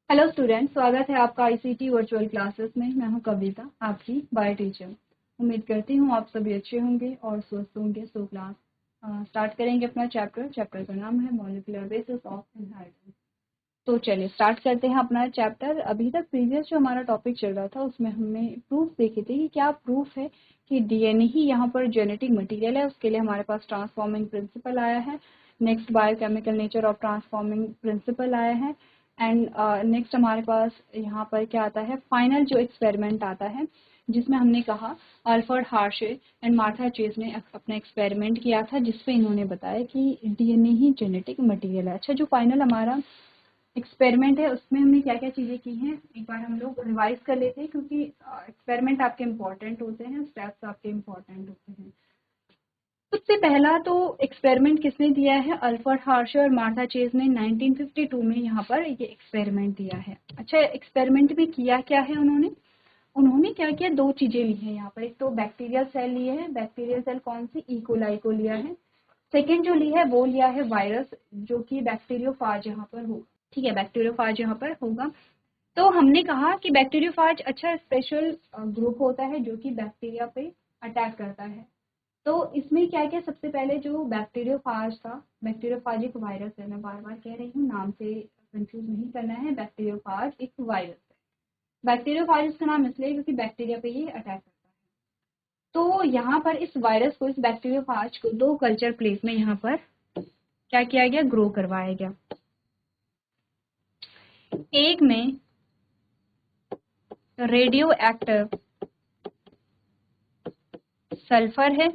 Hello student, स्वागत है आपका आईसीटी वर्चुअल क्लासेस में। मैं हूं कविता, आपकी बायो टीचर। उम्मीद करती हूं आप सभी अच्छे होंगे और स्वस्थ होंगे। सो क्लास स्टार्ट करेंगे अपना चैप्टर का नाम है मॉलिक्यूलर बेसिस ऑफ इनहेरिटेंस। तो चलिए स्टार्ट करते हैं अपना चैप्टर। अभी तक प्रीवियस जो हमारा टॉपिक चल रहा था उसमें हमने प्रूफ देखे थे कि क्या प्रूफ है कि डीएनए ही यहाँ पर जेनेटिक मटेरियल है। उसके लिए हमारे पास ट्रांसफॉर्मिंग प्रिंसिपल आया है। Next biochemical nature of transforming principle आया है। एंड नेक्स्ट हमारे पास यहाँ पर क्या आता है, फाइनल जो एक्सपेरिमेंट आता है जिसमें हमने कहा Alfred Hershey and Martha chase ने अपना एक्सपेरिमेंट किया था जिसपे इन्होंने बताया कि डीएनए ही जेनेटिक मटेरियल है। अच्छा, जो फाइनल हमारा एक्सपेरिमेंट है उसमें हमने क्या क्या चीज़ें की हैं एक बार हम लोग रिवाइज कर लेते हैं, क्योंकि एक्सपेरिमेंट आपके इम्पोर्टेंट होते हैं, स्टेप्स आपके इम्पोर्टेंट होते हैं। सबसे पहला तो एक्सपेरिमेंट किसने दिया है, अल्फ्रेड हार्शे और मार्था चेज ने 1952 में यहाँ पर ये एक्सपेरिमेंट दिया है। अच्छा, एक्सपेरिमेंट में किया क्या है उन्होंने क्या किया, दो चीजें ली है यहाँ पर। एक तो बैक्टीरियल सेल लिए है, बैक्टीरियल सेल कौन सी, इकोलाई को लिया है। सेकेंड जो ली है वो लिया है वायरस, जो कि बैक्टीरियोफाज यहाँ पर होगा। ठीक है, बैक्टीरियोफाज यहाँ पर होगा। तो हमने कहा कि बैक्टीरियोफाज अच्छा स्पेशल ग्रुप होता है जो कि बैक्टीरिया पे अटैक करता है। तो इसमें क्या क्या, सबसे पहले जो बैक्टीरियोफाज था, बैक्टीरियोफाज एक वायरस है, मैं बार बार कह रही हूँ, नाम से कंफ्यूज नहीं करना है। बैक्टीरियोफाज एक वायरस है। बैक्टीरियोफाज इसका नाम इसलिए क्योंकि बैक्टीरिया पे ये अटैक करता है। तो यहाँ पर इस वायरस को, इस बैक्टीरियोफाज को दो कल्चर प्लेट में यहाँ पर क्या किया गया, ग्रो करवाया गया। एक में रेडियो एक्टिव सल्फर है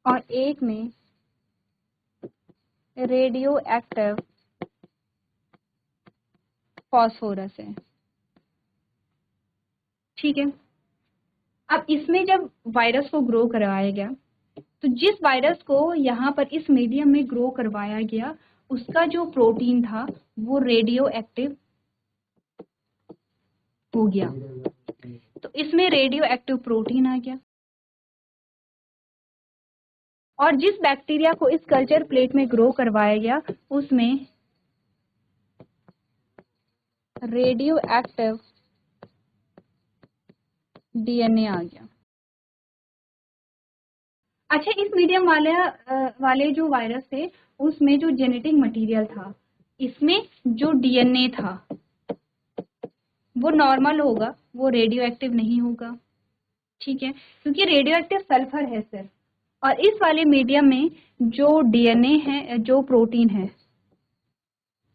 और एक में रेडियो एक्टिव फॉस्फोरस है। ठीक है, अब इसमें जब वायरस को ग्रो करवाया गया तो जिस वायरस को यहाँ पर इस मीडियम में ग्रो करवाया गया उसका जो प्रोटीन था वो रेडियो एक्टिव हो गया। तो इसमें रेडियो एक्टिव प्रोटीन आ गया। और जिस बैक्टीरिया को इस कल्चर प्लेट में ग्रो करवाया गया उसमें रेडियो एक्टिव डीएनए आ गया। अच्छा, इस मीडियम वाले जो वायरस थे उसमें जो जेनेटिक मटेरियल था, इसमें जो डीएनए था वो नॉर्मल होगा, वो रेडियो एक्टिव नहीं होगा। ठीक है, क्योंकि रेडियो एक्टिव सल्फर है सिर्फ। और इस वाले मीडियम में जो डीएनए है, जो प्रोटीन है,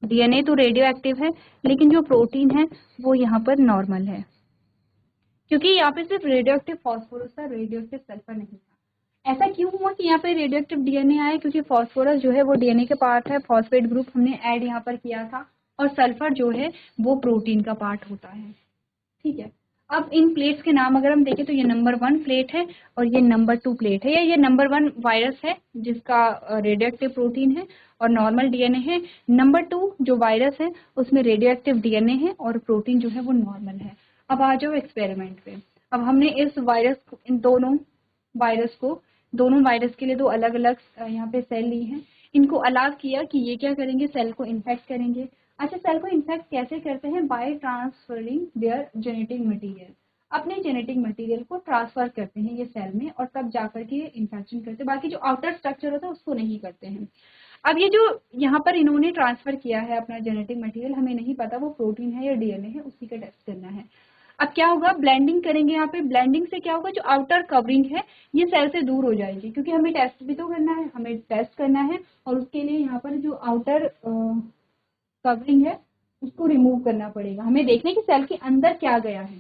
डीएनए तो रेडियो एक्टिव है लेकिन जो प्रोटीन है वो यहाँ पर नॉर्मल है, क्योंकि यहाँ पे सिर्फ रेडियो एक्टिव फॉस्फोरस था, रेडियो एक्टिव सल्फर नहीं था। ऐसा क्यों हुआ कि यहाँ पे रेडियो एक्टिव डीएनए आया, क्योंकि फॉस्फोरस जो है वो डीएनए के पार्ट है, फॉस्फेट ग्रुप हमने ऐड यहाँ पर किया था, और सल्फर जो है वो प्रोटीन का पार्ट होता है। ठीक है, अब इन प्लेट्स के नाम अगर हम देखें तो ये नंबर 1 प्लेट है और ये नंबर 2 प्लेट है, या ये नंबर 1 वायरस है जिसका रेडियो एक्टिव प्रोटीन है और नॉर्मल डीएनए है। नंबर 2 जो वायरस है उसमें रेडियो एक्टिव डीएनए है और प्रोटीन जो है वो नॉर्मल है। अब आ जाओ एक्सपेरिमेंट पे। अब हमने इस वायरस को, इन दोनों वायरस के लिए दो अलग अलग यहाँ पे सेल ली हैं, इनको अलाव किया कि ये क्या करेंगे, सेल को इन्फेक्ट करेंगे। अच्छा, सेल को इन्फेक्ट कैसे करते हैं, by transferring their genetic material. अपने जेनेटिक मटेरियल को ट्रांसफर करते हैं ये सेल में और तब जाकर के इन्फेक्शन करते हैं। बाकी जो आउटर स्ट्रक्चर होता है उसको नहीं करते हैं। अब ये जो यहाँ पर इन्होंने ट्रांसफर किया है अपना जेनेटिक मटेरियल, हमें नहीं पता वो प्रोटीन है या डीएनए है, उसी का टेस्ट करना है। अब क्या होगा, ब्लेंडिंग करेंगे। यहाँ पे ब्लेंडिंग से क्या होगा, जो आउटर कवरिंग है ये सेल से दूर हो जाएगी, क्योंकि हमें टेस्ट भी तो करना है, हमें टेस्ट करना है और उसके लिए यहाँ पर जो आउटर कवरिंग है उसको रिमूव करना पड़ेगा। हमें देखने की सेल के अंदर क्या गया है।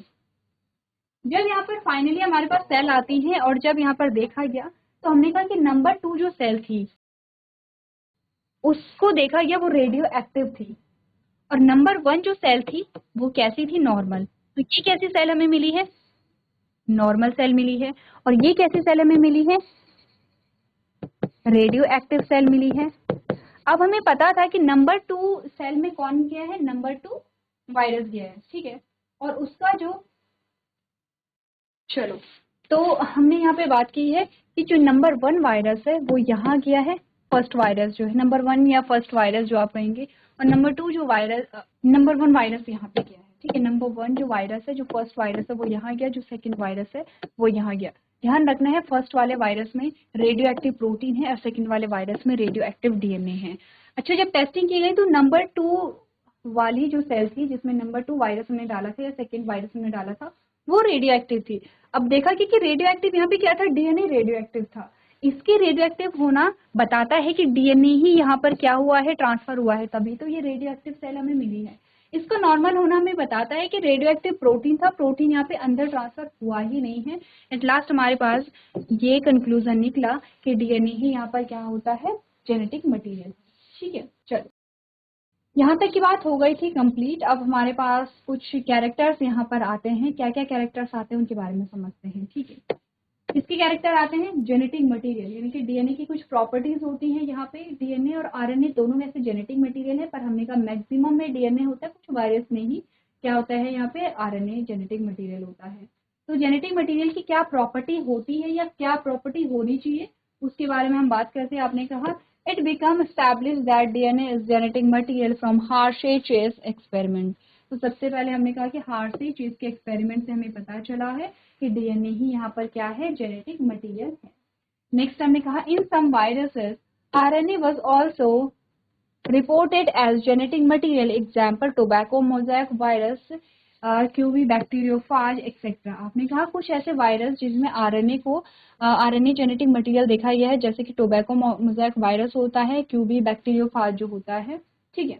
जब यहाँ पर फाइनली हमारे पास सेल आती है और जब यहाँ पर देखा गया तो हमने कहा कि नंबर 2 जो सेल थी उसको देखा गया वो रेडियो एक्टिव थी, और नंबर 1 जो सेल थी वो कैसी थी, नॉर्मल। तो ये कैसी सेल हमें मिली है, नॉर्मल सेल मिली है। और ये कैसी सेल हमें मिली है, रेडियो एक्टिव सेल मिली है। अब हमें पता था कि नंबर 2 सेल में कौन गया है, नंबर 2 वायरस गया है। ठीक है, और उसका जो, चलो तो हमने यहाँ पे बात की है कि जो नंबर 1 वायरस है वो यहाँ गया है फर्स्ट वायरस जो है, नंबर 1 या फर्स्ट वायरस जो आप कहेंगे, और नंबर 2 जो वायरस, नंबर 1 वायरस यहाँ पे क्या है, ठीक है। नंबर 1 जो वायरस है, जो फर्स्ट वायरस है वो यहाँ गया, जो सेकंड वायरस है वो यहाँ गया। ध्यान रखना है फर्स्ट वाले वायरस में रेडियो एक्टिव प्रोटीन है और सेकंड वाले वायरस में रेडियो एक्टिव डीएनए है। अच्छा, जब टेस्टिंग की गई तो नंबर 2 वाली जो सेल थी जिसमें नंबर 2 वायरस हमने डाला था या सेकंड वायरस हमने डाला था वो रेडियो एक्टिव थी। अब देखा कि रेडियो एक्टिव यहाँ पे क्या था, डीएनए रेडियो एक्टिव था। इसके रेडियो एक्टिव होना बताता है कि डीएनए ही यहाँ पर क्या हुआ है, ट्रांसफर हुआ है, तभी तो ये रेडियो एक्टिव सेल हमें मिली है। इसका नॉर्मल होना हमें बताता है कि रेडियो एक्टिव प्रोटीन था, प्रोटीन यहाँ पे अंदर ट्रांसफर हुआ ही नहीं है। एट लास्ट हमारे पास ये कंक्लूजन निकला कि डीएनए ही यहाँ पर क्या होता है, जेनेटिक मटेरियल। ठीक है, चलो यहाँ तक की बात हो गई थी कंप्लीट। अब हमारे पास कुछ कैरेक्टर्स यहाँ पर आते हैं, क्या क्या कैरेक्टर्स आते हैं उनके बारे में समझते हैं। ठीक है, किसके कैरेक्टर आते हैं, जेनेटिक मटेरियल, यानी कि डीएनए की कुछ प्रॉपर्टीज होती हैं। यहाँ पे डीएनए और आरएनए दोनों में से जेनेटिक मटेरियल है, पर हमने कहा मैक्सिमम में डीएनए होता है, कुछ वायरस में ही क्या होता है, यहाँ पे आरएनए जेनेटिक मटेरियल होता है। तो जेनेटिक मटेरियल की क्या प्रॉपर्टी होती है या क्या प्रॉपर्टी होनी चाहिए उसके बारे में हम बात करते हैं। आपने कहा it become establish that DNA is genetic material from Hershey-chase experiment. तो सबसे पहले हमने कहा कि हार्शे-चेज के एक्सपेरिमेंट से हमें पता चला है कि डीएनए ही यहाँ पर क्या है, जेनेटिक मटेरियल है। नेक्स्ट हमने कहा in some viruses RNA was also reported as genetic material, example tobacco mosaic virus, QV bacteriophage etcetera. आपने कहा कुछ ऐसे वायरस जिसमें आरएनए को आरएनए जेनेटिक मटेरियल देखा गया है, जैसे कि टोबैको मोज़ेक वायरस होता है, क्यूवी बैक्टीरियोफाज जो होता है। ठीक है,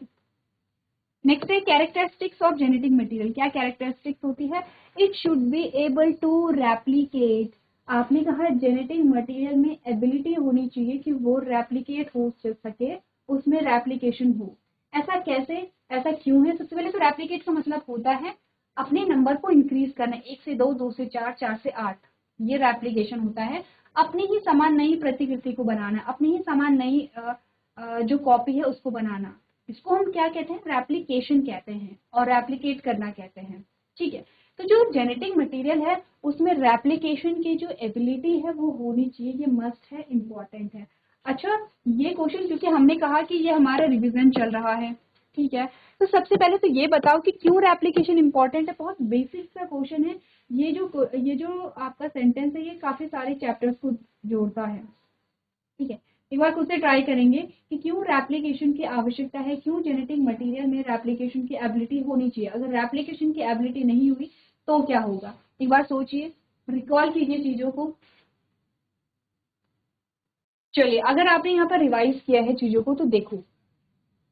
नेक्स्ट है कैरेक्टरिस्टिक्स ऑफ जेनेटिक मटेरियल। क्या कैरेक्टरिस्टिक्स होती है, it should be able to replicate. आपने कहा जेनेटिक मटेरियल में एबिलिटी होनी चाहिए कि वो रेप्लिकेट हो सके, उसमें रेप्लिकेशन हो। ऐसा कैसे, ऐसा क्यों है? सबसे पहले तो रेप्लिकेट का मतलब होता है अपने नंबर को इंक्रीज करना, 1 से 2, 2 से 4, 4 से 8, ये रेप्लिकेशन होता है। अपनी ही समान नई प्रतिकृति को बनाना, अपनी ही समान नई जो कॉपी है उसको बनाना, इसको हम क्या कहते हैं, रेप्लिकेशन कहते हैं, और रेप्लिकेट करना कहते हैं। ठीक है, तो जो जेनेटिक मटेरियल है उसमें रेप्लिकेशन की जो एबिलिटी है वो होनी चाहिए, ये मस्ट है, इम्पोर्टेंट है। अच्छा, ये क्वेश्चन क्योंकि हमने कहा कि ये हमारा रिवीजन चल रहा है, ठीक है, तो सबसे पहले तो ये बताओ कि क्यों रेप्लिकेशन इंपॉर्टेंट है। बहुत बेसिक सा क्वेश्चन है। ये जो आपका सेंटेंस है ये काफी सारे चैप्टर्स को जोड़ता है। ठीक है, एक बार खुद से ट्राई करेंगे कि क्यों रेप्लिकेशन की आवश्यकता है, क्यों जेनेटिक मटेरियल में रेप्लिकेशन की एबिलिटी होनी चाहिए। अगर रेप्लिकेशन की एबिलिटी नहीं हुई तो क्या होगा, एक बार सोचिए, रिकॉल कीजिए चीजों को। चलिए, अगर आपने यहाँ पर रिवाइज किया है चीजों को तो देखो,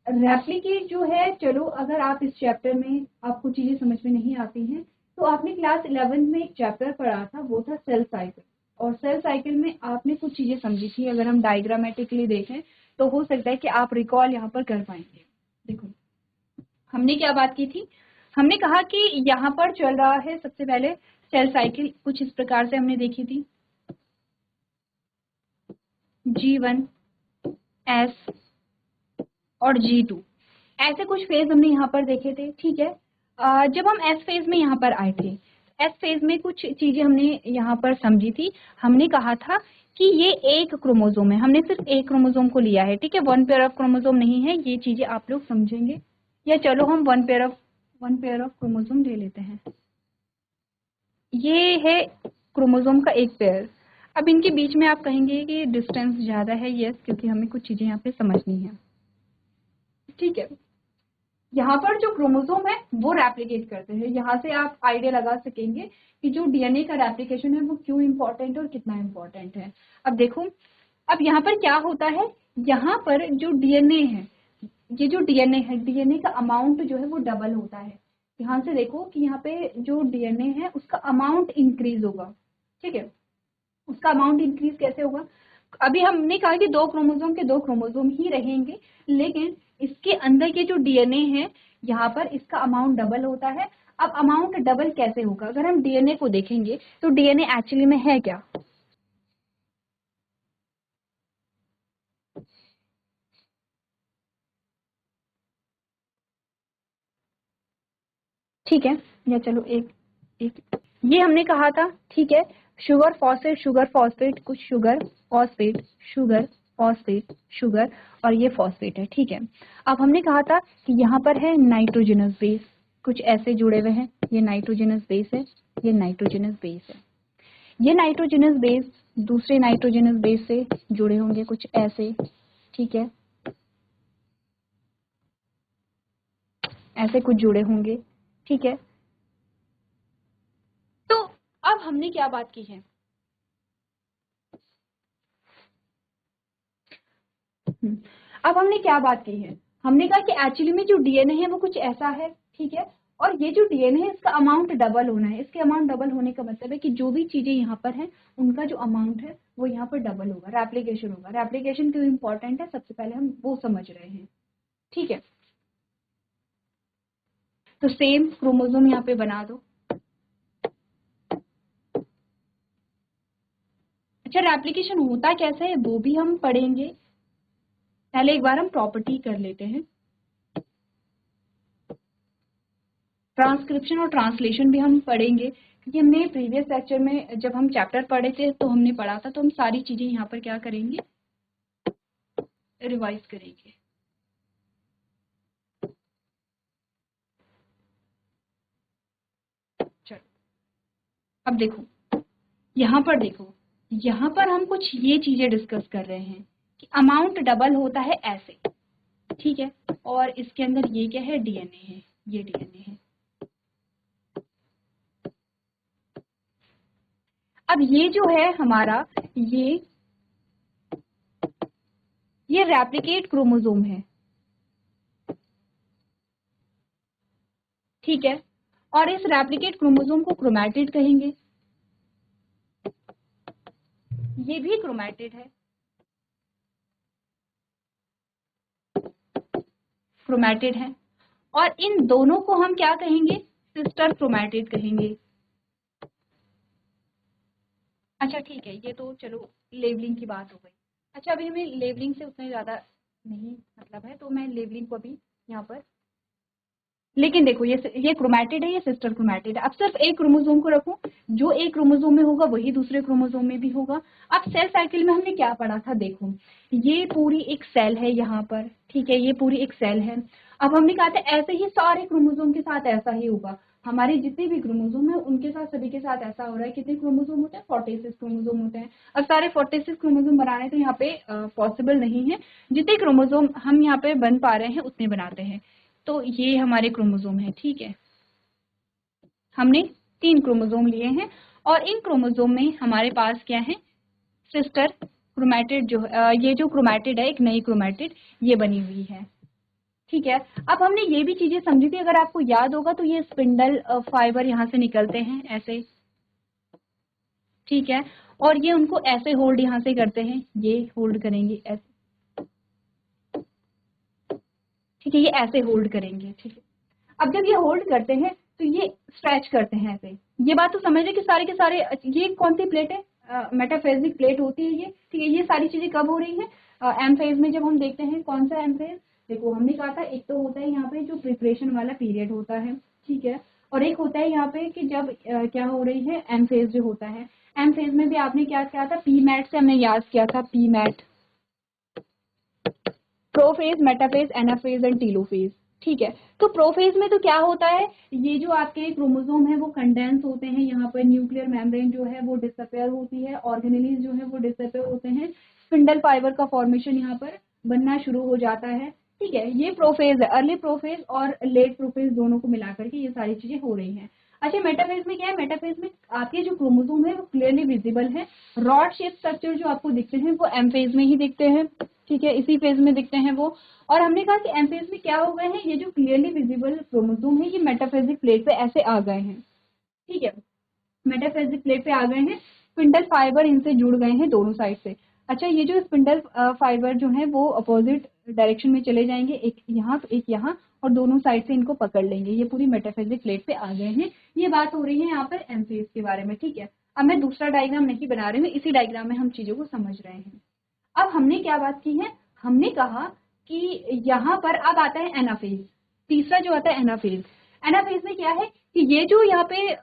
रेप्लिकेट जो है, चलो अगर आप इस चैप्टर में आपको चीजें समझ में नहीं आती हैं तो आपने क्लास 11 में एक चैप्टर पढ़ा था, वो था सेल साइकिल, और सेल साइकिल में आपने कुछ चीजें समझी थी। अगर हम डायग्रामेटिकली देखें तो हो सकता है कि आप रिकॉल यहाँ पर कर पाएंगे। देखो, हमने क्या बात की थी, हमने कहा कि यहाँ पर चल रहा है सबसे पहले सेल साइकिल, कुछ इस प्रकार से हमने देखी थी, G1, S और G2, ऐसे कुछ फेज हमने यहाँ पर देखे थे। ठीक है, जब हम एस फेज में यहाँ पर आए थे, एस फेज में कुछ चीजें हमने यहाँ पर समझी थी। हमने कहा था कि ये एक क्रोमोसोम है, हमने सिर्फ एक क्रोमोसोम को लिया है, ठीक है, 1 पेयर ऑफ क्रोमोसोम नहीं है, ये चीजें आप लोग समझेंगे। या चलो हम 1 पेयर ऑफ क्रोमोसोम ले लेते हैं, ये है क्रोमोसोम का एक पेयर। अब इनके बीच में आप कहेंगे कि डिस्टेंस ज्यादा है, यस, क्योंकि हमें कुछ चीजें यहाँ पे समझनी है। ठीक है, यहाँ पर जो क्रोमोसोम है वो रेप्लिकेट करते हैं, यहाँ से आप आइडिया लगा सकेंगे कि जो डीएनए का रेप्लिकेशन है वो क्यों इंपॉर्टेंट है और कितना इंपॉर्टेंट है। अब देखो, अब यहाँ पर क्या होता है, यहाँ पर जो डीएनए है, ये जो डीएनए है, डीएनए का अमाउंट जो है वो डबल होता है। ध्यान से देखो कि यहाँ पे जो डीएनए है उसका अमाउंट इंक्रीज होगा। ठीक है, उसका अमाउंट इंक्रीज कैसे होगा, अभी हमने कहा कि 2 क्रोमोसोम के 2 क्रोमोसोम ही रहेंगे, लेकिन इसके अंदर के जो डीएनए है यहाँ पर इसका अमाउंट डबल होता है। अब अमाउंट डबल कैसे होगा, अगर हम डीएनए को देखेंगे तो डीएनए एक्चुअली में है क्या, ठीक है, या चलो एक एक ये हमने कहा था, ठीक है, शुगर फॉस्फेट, शुगर फॉस्फेट, कुछ sugar phosphate, sugar phosphate sugar और ये फॉस्फेट है, ठीक है। अब हमने कहा था कि यहाँ पर है नाइट्रोजनस बेस, कुछ ऐसे जुड़े हुए हैं, ये नाइट्रोजनस बेस है, ये नाइट्रोजनस बेस है। ये नाइट्रोजनस बेस दूसरे नाइट्रोजनस बेस से जुड़े होंगे कुछ ऐसे, ठीक है, ऐसे कुछ जुड़े होंगे, ठीक है। तो अब हमने क्या बात की है, अब हमने क्या बात की है, हमने कहा कि एक्चुअली में जो डीएनए है वो कुछ ऐसा है, ठीक है। और ये जो डीएनए है इसका अमाउंट डबल होना है। इसके अमाउंट डबल होने का मतलब है कि जो भी चीजें यहाँ पर हैं उनका जो अमाउंट है वो यहाँ पर डबल होगा, रेप्लिकेशन होगा। रेप्लिकेशन क्यों इंपॉर्टेंट है, सबसे पहले हम वो समझ रहे हैं, ठीक है। तो सेम क्रोमोसोम यहाँ पे बना दो। अच्छा, रेप्लिकेशन होता कैसे है वो भी हम पढ़ेंगे, पहले एक बार हम प्रॉपर्टी कर लेते हैं। ट्रांसक्रिप्शन और ट्रांसलेशन भी हम पढ़ेंगे, क्योंकि हमने प्रीवियस लेक्चर में जब हम चैप्टर पढ़े थे तो हमने पढ़ा था, तो हम सारी चीजें यहाँ पर क्या करेंगे, रिवाइज करेंगे। चलो अब देखो, यहाँ पर देखो, यहाँ पर हम कुछ ये चीजें डिस्कस कर रहे हैं कि अमाउंट डबल होता है ऐसे, ठीक है। और इसके अंदर ये क्या है, डीएनए है, ये डीएनए है। अब ये जो है हमारा ये रेप्लिकेट क्रोमोसोम है, ठीक है। और इस रेप्लिकेट क्रोमोसोम को क्रोमैटिड कहेंगे, ये भी क्रोमैटिड है, क्रोमैटिड है। और इन दोनों को हम क्या कहेंगे, सिस्टर क्रोमैटिड कहेंगे। अच्छा ठीक है, ये तो चलो लेबलिंग की बात हो गई। अच्छा, अभी हमें लेबलिंग से उतना ज्यादा नहीं मतलब है, तो मैं लेबलिंग को अभी यहाँ पर, लेकिन देखो ये क्रोमैटिड है, ये सिस्टर क्रोमैटिड है। अब सिर्फ एक क्रोमोसोम को रखो, जो एक क्रोमोसोम में होगा वही दूसरे क्रोमोसोम में भी होगा। अब सेल साइकिल में हमने क्या पढ़ा था, देखो ये पूरी एक सेल है यहाँ पर, ठीक है, ये पूरी एक सेल है। अब हमने कहा था ऐसे ही सारे क्रोमोसोम के साथ ऐसा ही होगा, हमारे जितने भी क्रोमोसोम है उनके साथ सभी के साथ ऐसा हो रहा है। कितने क्रोमोसोम होते हैं, 46 क्रोमोसोम होते हैं। अब सारे 46 क्रोमोसोम बनाने तो यहाँ पे पॉसिबल नहीं है, जितने क्रोमोसोम हम यहाँ पे बन पा रहे हैं उतने बनाते हैं। तो ये हमारे क्रोमोसोम है, ठीक है। हमने 3 क्रोमोसोम लिए हैं और इन क्रोमोसोम में हमारे पास क्या है, सिस्टर क्रोमैटिड, जो ये जो क्रोमैटिड है एक नई क्रोमैटिड ये बनी हुई है, ठीक है। अब हमने ये भी चीजें समझी थी, अगर आपको याद होगा तो ये स्पिंडल फाइबर यहाँ से निकलते हैं ऐसे, ठीक है। और ये उनको ऐसे होल्ड यहाँ से करते हैं, ये होल्ड करेंगे ऐसे, ठीक है, ये ऐसे होल्ड करेंगे, ठीक है। अब जब ये होल्ड करते हैं तो ये स्ट्रेच करते हैं ऐसे। ये बात तो समझ रहे कि सारे के सारे, ये कौन सी प्लेट है, मेटाफेजिक प्लेट होती है ये, ठीक है। ये सारी चीजें कब हो रही है, एम फेज में। जब हम देखते हैं कौन सा एम फेज, देखो हमने कहा था एक तो होता है यहाँ पे जो प्रिपरेशन वाला पीरियड होता है, ठीक है। और एक होता है यहाँ पे कि जब क्या हो रही है, एम फेज जो होता है। एम फेज में भी आपने क्या किया था, पी मैट से हमने याद किया था, PMAT, prophase, metaphase, anaphase and telophase, ठीक है। तो प्रोफेज में तो क्या होता है, ये जो आपके क्रोमोसोम है वो कंडेंस होते हैं, यहाँ पर न्यूक्लियर मेम्ब्रेन जो है वो डिसअपेयर होती है, ऑर्गेनेलीज जो है वो डिसअपेयर होते हैं, स्पिंडल फाइबर का फॉर्मेशन यहाँ पर बनना शुरू हो जाता है, ठीक है। ये प्रोफेज है, अर्ली प्रोफेज और लेट प्रोफेज दोनों को मिलाकर के ये सारी चीजें हो रही हैं। अच्छा, मेटाफेज में क्या है, मेटाफेज में आपके जो क्रोमोसोम है वो क्लियरली विजिबल है। रॉड शेप स्ट्रक्चर जो आपको दिखते हैं वो एम फेज में ही दिखते हैं, ठीक है, इसी फेज में दिखते हैं वो। और हमने कहा कि एम फेज में क्या हो गए हैं, ये जो क्लियरली विजिबल क्रोमोसोम है ये मेटाफेजिक प्लेट पे ऐसे आ गए हैं, ठीक है, मेटाफेजिक प्लेट पे आ गए हैं। स्पिंडल फाइबर इनसे जुड़ गए हैं दोनों साइड से। अच्छा, ये जो स्पिंडल फाइबर जो है वो अपोजिट डायरेक्शन में चले जाएंगे, एक यहाँ तो एक यहाँ, और दोनों साइड से इनको पकड़ लेंगे। ये पूरी मेटाफेजिक प्लेट पे आ गए हैं। ये बात हो रही है यहाँ पर एम फेज के बारे में, ठीक है। अब मैं दूसरा डायग्राम नहीं बना रही हूँ, इसी डायग्राम में हम चीजों को समझ रहे हैं। अब हमने क्या बात की है, हमने कहा कि यहाँ पर अब आता है एनाफेज, तीसरा जो आता है एनाफेज। एनाफेज में क्या है कि ये जो यहाँ पे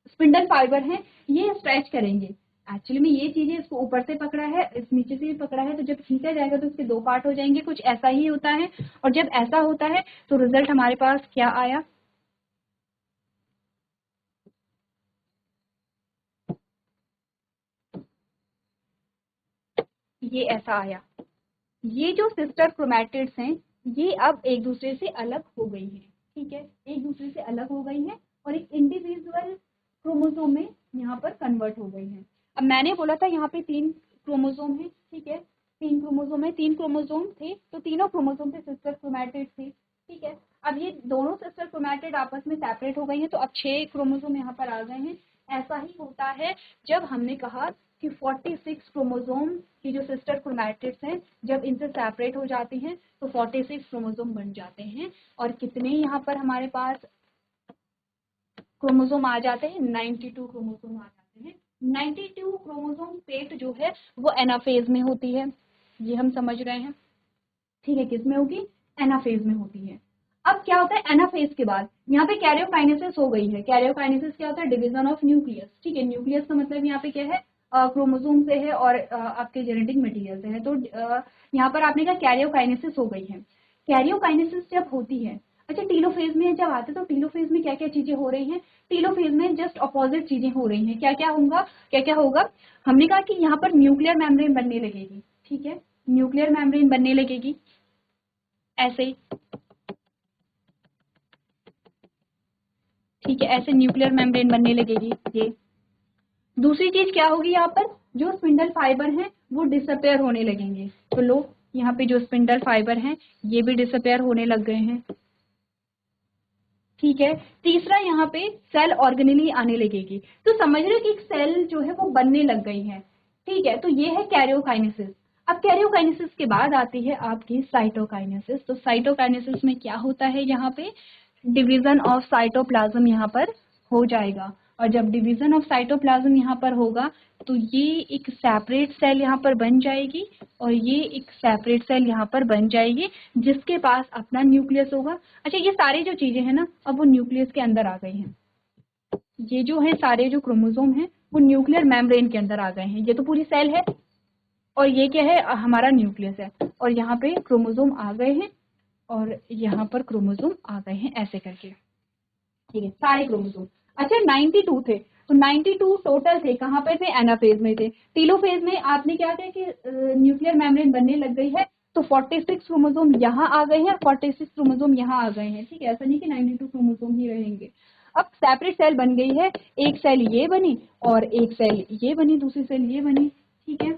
स्पिंडल फाइबर है ये स्ट्रेच करेंगे, एक्चुअली में ये चीजें इसको ऊपर से पकड़ा है, इस नीचे से भी पकड़ा है, तो जब खींचा जाएगा तो इसके दो पार्ट हो जाएंगे, कुछ ऐसा ही होता है। और जब ऐसा होता है तो रिजल्ट हमारे पास क्या आया, ये ऐसा आया। ये जो सिस्टर क्रोमैटिड्स हैं ये अब एक दूसरे से अलग हो गई हैं, ठीक है, एक दूसरे से अलग हो गई हैं और एक इंडिविजुअल क्रोमोसोम में यहाँ पर कन्वर्ट हो गई हैं। अब मैंने बोला था यहाँ पे 3 क्रोमोसोम है, ठीक है, 3 क्रोमोसोम है, 3 क्रोमोसोम थे तो तीनों क्रोमोसोम से सिस्टर क्रोमैटिड थे, ठीक है। अब ये दोनों सिस्टर क्रोमैटिड आपस में सेपरेट हो गई हैं तो अब 6 क्रोमोसोम यहाँ पर आ गए हैं। ऐसा ही होता है जब हमने कहा कि 46 क्रोमोसोम की जो सिस्टर क्रोमैटिड्स हैं जब इनसे सेपरेट हो जाती हैं तो 46 क्रोमोसोम बन जाते हैं। और कितने यहाँ पर हमारे पास क्रोमोसोम आ जाते हैं, 92 क्रोमोसोम आ जाते हैं। 92 क्रोमोसोम पेट जो है वो एनाफेज में होती है, ये हम समझ रहे हैं, ठीक है, किस में होगी, एनाफेज में होती है। अब क्या होता है एनाफेज के बाद यहाँ पे कैरियोकाइनेसिस हो गई है। कैरियोकाइनेसिस क्या होता है, डिवीजन ऑफ न्यूक्लियस, ठीक है, न्यूक्लियस का मतलब यहाँ पे क्या है, क्रोमोसोम से है और आपके जेनेटिक मटेरियल से है। तो यहाँ पर आपने कहा कैरियोकाइनेसिस हो गई है। कैरियोकाइनेसिस जब होती है, अच्छा टीलोफेज में जब आते हैं तो टीलोफेज में क्या क्या चीजें हो रही हैं, टीलोफेज में जस्ट अपोजिट चीजें हो रही हैं। क्या क्या होगा, क्या क्या होगा, हमने कहा कि यहाँ पर न्यूक्लियर मेम्ब्रेन बनने लगेगी, ठीक है, न्यूक्लियर मेम्ब्रेन बनने लगेगी ऐसे ही, ठीक है, ऐसे न्यूक्लियर मेम्ब्रेन बनने लगेगी ये। दूसरी चीज क्या होगी, यहाँ पर जो स्पिंडल फाइबर हैं वो डिसअपेयर होने लगेंगे। तो लो यहाँ पे जो स्पिंडल फाइबर हैं ये भी डिसअपेयर होने लग गए हैं, ठीक है। तीसरा यहाँ पे सेल ऑर्गेनेली आने लगेगी। तो समझ रहे हो कि एक सेल जो है वो बनने लग गई है, ठीक है। तो ये है कैरियोकाइनेसिस। अब कैरियोकाइनेसिस के बाद आती है आपकी साइटोकाइनेसिस। तो साइटोकाइनेसिस में क्या होता है, यहाँ पे डिवीजन ऑफ साइटोप्लाज्म यहाँ पर हो जाएगा। और जब डिवीजन ऑफ साइटोप्लाज्म यहाँ पर होगा तो ये एक सेपरेट सेल यहाँ पर बन जाएगी और ये एक सेपरेट सेल यहाँ पर बन जाएगी जिसके पास अपना न्यूक्लियस होगा। अच्छा ये सारी जो चीजें हैं ना अब वो न्यूक्लियस के अंदर आ गई हैं। ये जो है सारे जो क्रोमोसोम हैं वो न्यूक्लियर मेम्ब्रेन के अंदर आ गए हैं। ये तो पूरी सेल है और ये क्या है, हमारा न्यूक्लियस है। और यहाँ पे क्रोमोसोम आ गए हैं और यहाँ पर क्रोमोसोम आ गए हैं ऐसे करके, ठीक है, सारे क्रोमोसोम। अच्छा 92 थे तो 92 टोटल थे, कहाँ पे थे, एनाफेज में थे। टीलोफेज में आपने क्या किया कि न्यूक्लियर मेम्ब्रेन बनने लग गई है तो 46 क्रोमोसोम यहाँ आ गए हैं, 46 क्रोमोसोम यहाँ आ गए हैं, ठीक है, ऐसा नहीं कि 92 क्रोमोसोम ही रहेंगे। अब सेपरेट सेल बन गई है, एक सेल ये बनी और एक सेल ये बनी, दूसरी सेल ये बनी, ठीक है,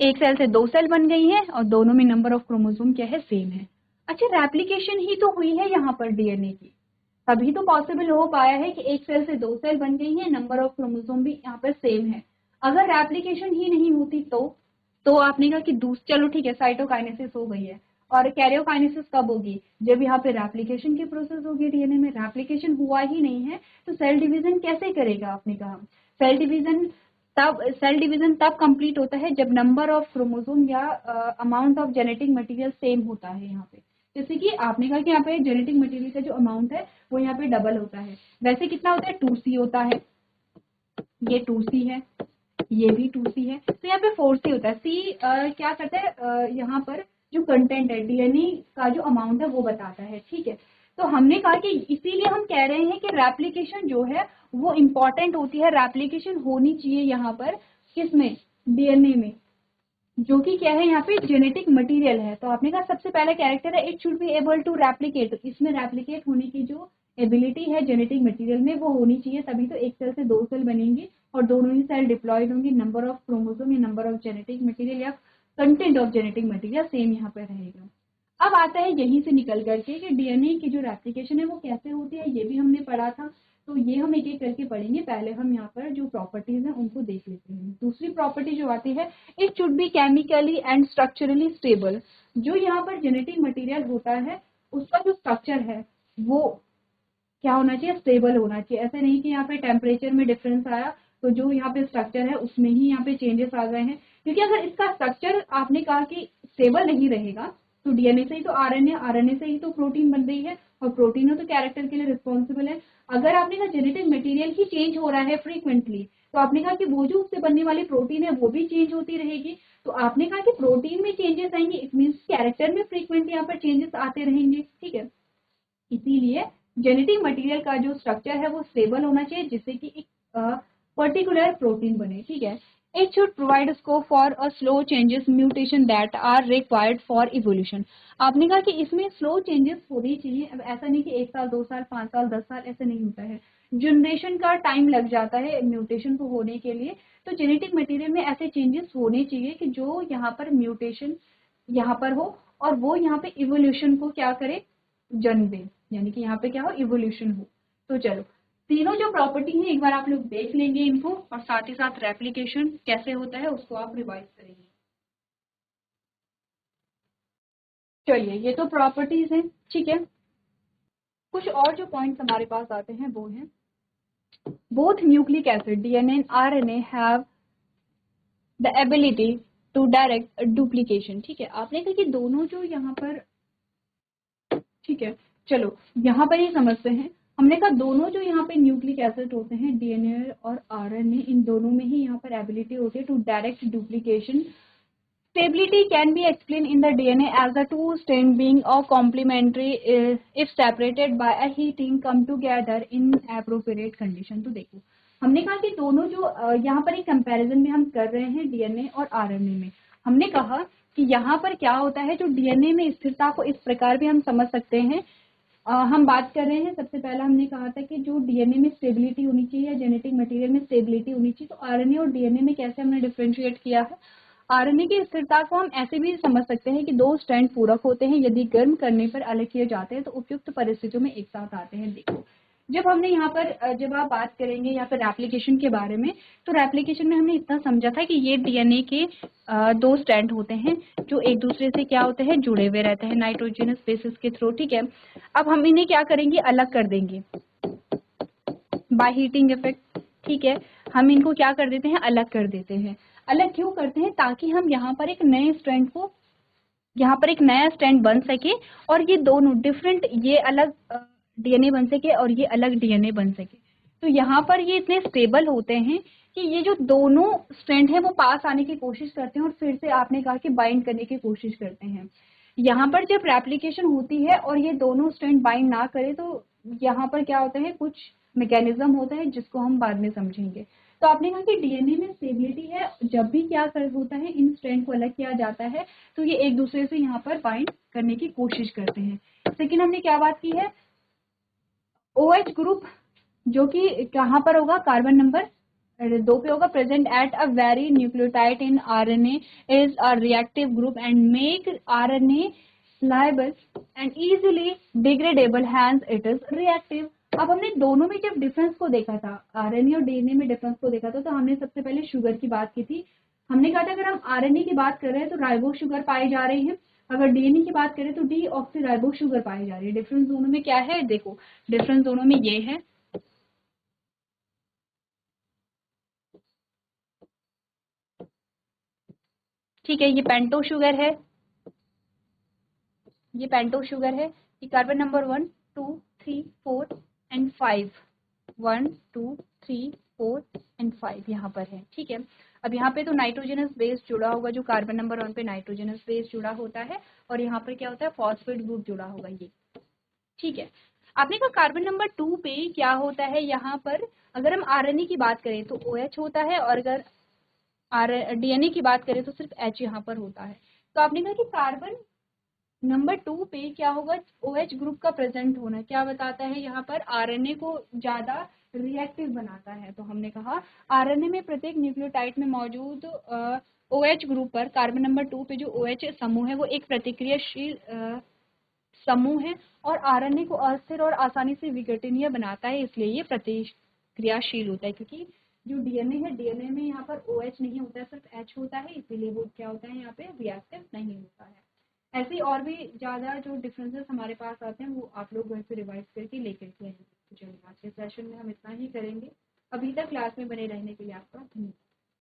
एक सेल से 2 सेल बन गई है और दोनों में नंबर ऑफ क्रोमोसोम क्या है, सेम है। अच्छा रेप्लिकेशन ही तो हुई है यहाँ पर डीएनए की, तभी तो पॉसिबल हो पाया है कि एक सेल से 2 सेल बन गई है, नंबर ऑफ क्रोमोसोम भी यहाँ पर सेम है। अगर रेप्लिकेशन ही नहीं होती तो आपने कहा कि चलो ठीक है साइटोकाइनेसिस हो गई है। और कैरियोकाइनेसिस कब होगी, जब यहाँ पे रेप्लिकेशन की प्रोसेस होगी। डीएनए में रेप्लिकेशन हुआ ही नहीं है तो सेल डिवीजन कैसे करेगा, आपने कहा सेल डिवीजन तब कंप्लीट होता है जब नंबर ऑफ क्रोमोसोम या amount of genetic material same होता है। यहाँ पे जैसे कि आपने कहा कि यहाँ पे जेनेटिक मटेरियल का जो अमाउंट है वो यहाँ पे डबल होता है। वैसे कितना होता है, 2C होता है, ये 2C है, ये भी 2C है, तो यहाँ पे 4C होता है। C क्या करता है, यहाँ पर जो कंटेंट है डीएनए का जो अमाउंट है वो बताता है, ठीक है। तो हमने कहा कि इसीलिए हम कह रहे हैं कि रेप्लिकेशन जो है वो इम्पॉर्टेंट होती है, रेप्लिकेशन होनी चाहिए यहाँ पर, किसमें, डीएनए में, जो कि क्या है यहाँ पे जेनेटिक मटेरियल है। तो आपने कहा सबसे पहला कैरेक्टर है it should be able to replicate, तो इसमें रेप्लिकेट होने की जो एबिलिटी है जेनेटिक मटेरियल में वो होनी चाहिए, तभी तो एक सेल से 2 सेल बनेंगे और दोनों ही सेल डिप्लॉयड होंगे, नंबर ऑफ क्रोमोसोम या नंबर ऑफ जेनेटिक मटेरियल या content of genetic material same यहाँ पे रहेगा। अब आता है यहीं से निकल करके कि डीएनए की जो रेप्लिकेशन है वो कैसे होती है, ये भी हमने पढ़ा था। तो ये हम एक एक करके पढ़ेंगे, पहले हम यहाँ पर जो प्रॉपर्टीज हैं उनको देख लेते हैं। दूसरी प्रॉपर्टी जो आती है it should B chemically and structurally stable. जो यहाँ पर जेनेटिक मटेरियल होता है उसका जो स्ट्रक्चर है वो क्या होना चाहिए, स्टेबल होना चाहिए। ऐसे नहीं कि यहाँ पे टेम्परेचर में डिफरेंस आया तो जो यहाँ पे स्ट्रक्चर है उसमें ही यहाँ पे चेंजेस आ गए हैं। क्योंकि अगर इसका स्ट्रक्चर आपने कहा कि स्टेबल नहीं रहेगा तो डीएनए से ही तो आरएनए, आरएनए से ही तो प्रोटीन बन रही है और प्रोटीन तो कैरेक्टर के लिए रिस्पॉन्सिबल है। अगर आपने कहा जेनेटिक मटेरियल ही चेंज हो रहा है फ्रीक्वेंटली तो आपने कहा कि वो जो उससे बनने वाली प्रोटीन है वो भी चेंज होती रहेगी। तो आपने कहा कि प्रोटीन में चेंजेस आएंगे, इट मीन्स कैरेक्टर में फ्रीक्वेंटली यहाँ पर चेंजेस आते रहेंगे, ठीक है। इसीलिए जेनेटिक मटेरियल का जो स्ट्रक्चर है वो स्टेबल होना चाहिए, जिससे कि एक पर्टिकुलर प्रोटीन बने, ठीक है। It should provide scope for a slow changes mutation that are required for evolution. आपने कहा कि इसमें स्लो चेंजेस होने चाहिए। अब ऐसा नहीं कि 1 साल 2 साल 5 साल 10 साल, ऐसे नहीं होता है, जनरेशन का टाइम लग जाता है म्यूटेशन को होने के लिए। तो जेनेटिक मटेरियल में ऐसे चेंजेस होने चाहिए कि जो यहाँ पर म्यूटेशन यहाँ पर हो और वो यहाँ पे इवोल्यूशन को क्या करे, जन्म दे, यानी कि यहाँ पे क्या हो, इवोल्यूशन हो। तो चलो, तीनों जो प्रॉपर्टी है एक बार आप लोग देख लेंगे इनको, और साथ ही साथ रेप्लिकेशन कैसे होता है उसको आप रिवाइज करेंगे। चलिए, ये तो प्रॉपर्टीज हैं, ठीक है। कुछ और जो पॉइंट्स हमारे पास आते हैं वो हैं, both nucleic acid DNA and RNA have the ability to direct duplication, ठीक है। आपने कहा कि दोनों जो यहाँ पर, ठीक है, चलो यहाँ पर ही समझते हैं। हमने कहा दोनों जो यहाँ पे न्यूक्लिक एसिड होते हैं, डीएनए और आरएनए, इन दोनों में ही यहाँ पर एबिलिटी होती है to direct duplication. Stability can be explained in the DNA as the two strands being of complementary if separated by a heating come together in appropriate condition। तो देखो, हमने कहा कि दोनों जो यहाँ पर एक कंपैरिजन में हम कर रहे हैं डीएनए और आरएनए में, हमने कहा कि यहाँ पर क्या होता है, जो डीएनए में स्थिरता को इस प्रकार भी हम समझ सकते हैं। हम बात कर रहे हैं, सबसे पहला हमने कहा था कि जो डीएनए में स्टेबिलिटी होनी चाहिए या जेनेटिक मटेरियल में स्टेबिलिटी होनी चाहिए। तो आरएनए और डीएनए में कैसे हमने डिफरेंशिएट किया है, आरएनए की स्थिरता को हम ऐसे भी समझ सकते हैं कि दो स्ट्रैंड पूरक होते हैं, यदि गर्म करने पर अलग किए जाते हैं तो उपयुक्त परिस्थितियों में एक साथ आते हैं। देखो, जब हमने यहाँ पर जब आप बात करेंगे यहाँ पर रेप्लिकेशन के बारे में, तो रेप्लिकेशन में हमने इतना समझा था कि ये डीएनए के दो स्ट्रैंड होते हैं जो एक दूसरे से क्या होते हैं, जुड़े हुए रहते हैं नाइट्रोजनस बेसिस के थ्रू, ठीक है। अब हम इन्हें क्या करेंगे, अलग कर देंगे बाय हीटिंग इफेक्ट, ठीक है। हम इनको क्या कर देते हैं, अलग कर देते हैं। अलग क्यों करते हैं, ताकि हम यहाँ पर एक नए स्ट्रैंड को, यहाँ पर एक नया स्ट्रैंड बन सके और ये दोनों डिफरेंट, ये अलग डीएनए बन सके और ये अलग डीएनए बन सके। तो यहाँ पर ये इतने स्टेबल होते हैं कि ये जो दोनों स्ट्रैंड है वो पास आने की कोशिश करते हैं और फिर से आपने कहा कि बाइंड करने की कोशिश करते हैं। यहाँ पर जब रेप्लिकेशन होती है और ये दोनों स्ट्रैंड बाइंड ना करे तो यहाँ पर क्या होता है, कुछ मैकेनिज्म होता है जिसको हम बाद में समझेंगे। तो आपने कहा कि डीएनए में स्टेबिलिटी है, जब भी क्या कर होता है, इन स्ट्रैंड को अलग किया जाता है तो ये एक दूसरे से यहाँ पर बाइंड करने की कोशिश करते हैं। सेकेंड हमने क्या बात की है, OH ग्रुप जो कि कहाँ पर होगा, कार्बन नंबर 2 पे होगा, present at a very nucleotide in RNA is a reactive group and make RNA labile and easily degradable, hence it is reactive. अब हमने दोनों में जब डिफरेंस को देखा था, आरएनए और डीएनए में डिफरेंस को देखा था, तो हमने सबसे पहले शुगर की बात की थी। हमने कहा था अगर हम आरएनए की बात कर रहे हैं तो राइबो शुगर पाए जा रहे हैं, अगर डीएनए की बात करें तो डी ऑक्सी राइबो शुगर पाई जा रही है। डिफरेंस दोनों में क्या है, देखो डिफरेंस दोनों में ये है, ठीक है। ये पेंटो शुगर है, ये पेंटो शुगर है, ये कार्बन नंबर 1 2 3 4 एंड 5, 1 2 3 4 एंड 5 यहाँ पर है, ठीक है। अब यहाँ पे तो नाइट्रोजनस बेस जुड़ा होगा, जो कार्बन नंबर 1 पे नाइट्रोजनस बेस जुड़ा होता है, और यहाँ पर क्या होता है, फॉस्फेट ग्रुप जुड़ा होगा, ये ठीक है। आपने कहा कार्बन नंबर 2 पे क्या होता है, यहाँ पर अगर हम आरएनए की बात करें तो OH होता है, और अगर डीएनए की बात करें तो सिर्फ H यहाँ पर होता है। तो आपने कहा कि कार्बन नंबर 2 पे क्या होगा, OH ग्रुप का प्रेजेंट होना क्या बताता है, यहाँ पर आरएनए को ज्यादा रिएक्टिव बनाता है। तो हमने कहा आरएनए में प्रत्येक न्यूक्लियोटाइड में मौजूद OH ग्रुप पर कार्बन नंबर 2 पे जो OH समूह है वो एक प्रतिक्रियाशील समूह है, और आरएनए को अस्थिर और आसानी से विघटनीय बनाता है, इसलिए ये प्रतिक्रियाशील होता है। क्योंकि जो डीएनए है, डीएनए में यहाँ पर OH नहीं होता है, सिर्फ H होता है, इसीलिए वो क्या होता है, यहाँ पे रिएक्टिव नहीं होता है। ऐसे ही और भी ज्यादा जो डिफरेंसेस हमारे पास आते हैं वो आप लोग घर पे रिवाइज करके लेकर के आएंगे। तो चलिए आज के सेशन में हम इतना ही करेंगे। अभी तक क्लास में बने रहने के लिए आपका धन्यवाद।